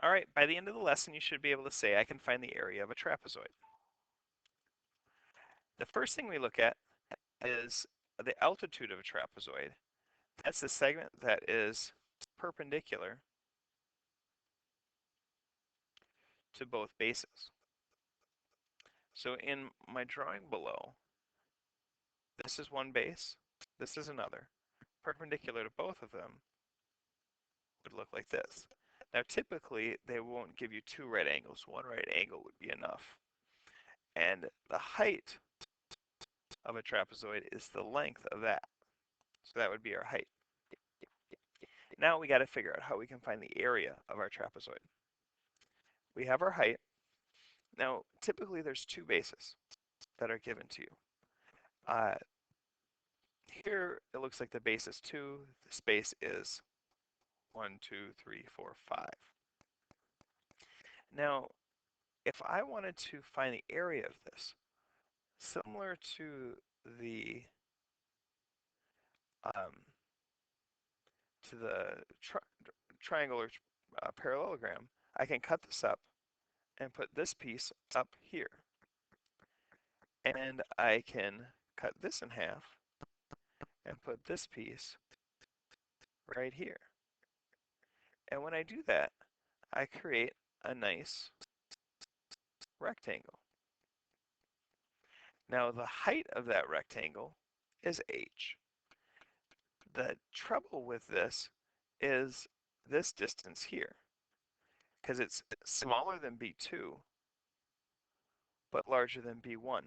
All right, by the end of the lesson, you should be able to say, I can find the area of a trapezoid. The first thing we look at is the altitude of a trapezoid. That's the segment that is perpendicular to both bases. So in my drawing below, this is one base, this is another. Perpendicular to both of them would look like this. Now typically they won't give you two right angles. One right angle would be enough. And the height of a trapezoid is the length of that. So that would be our height. Now we got to figure out how we can find the area of our trapezoid. We have our height. Now typically there's two bases that are given to you. Here it looks like the base is 2, the space is 1, 2, 3, 4, 5. Now, if I wanted to find the area of this, similar to the um, triangular parallelogram, I can cut this up and put this piece up here. And I can cut this in half and put this piece right here. And when I do that, I create a nice rectangle. Now the height of that rectangle is h. The trouble with this is this distance here, because it's smaller than B2, but larger than B1.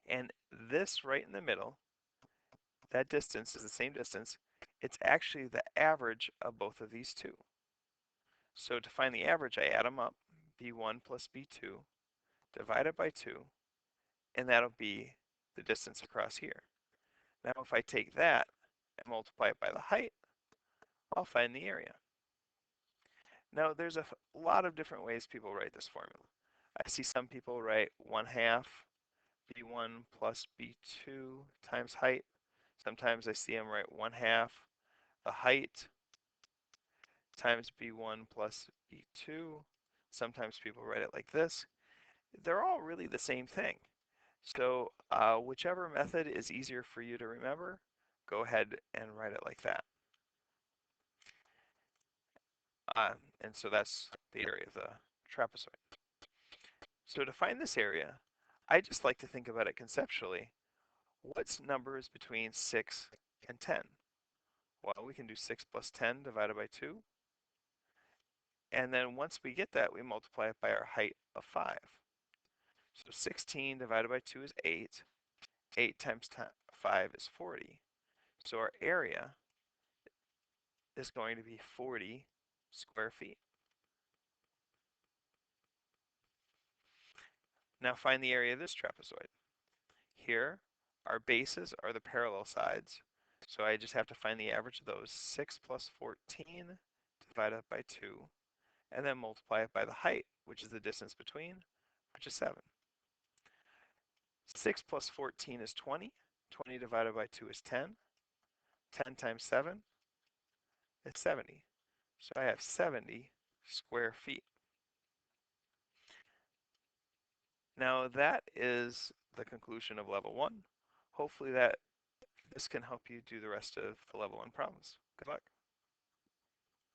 And this right in the middle, that distance is the same distance. It's actually the average of both of these two. So to find the average, I add them up, B1 plus B2, divided by 2, and that'll be the distance across here. Now if I take that and multiply it by the height, I'll find the area. Now there's a lot of different ways people write this formula. I see some people write 1/2 B1 plus B2 times height. Sometimes I see them write 1/2 the height times B1 plus B2. Sometimes people write it like this. They're all really the same thing. So whichever method is easier for you to remember, go ahead and write it like that. And so that's the area of the trapezoid. So to find this area, I just like to think about it conceptually. What's numbers between 6 and 10? Well, we can do 6 plus 10 divided by 2. And then once we get that, we multiply it by our height of 5. So 16 divided by 2 is 8. 8 times 5 is 40. So our area is going to be 40 square feet. Now find the area of this trapezoid. Here, our bases are the parallel sides. So I just have to find the average of those. 6 plus 14 divided by 2. And then multiply it by the height, which is the distance between, which is 7. 6 plus 14 is 20. 20 divided by 2 is 10. 10 times 7 is 70. So I have 70 square feet. Now that is the conclusion of level 1. Hopefully this can help you do the rest of the level 1 problems. Good luck.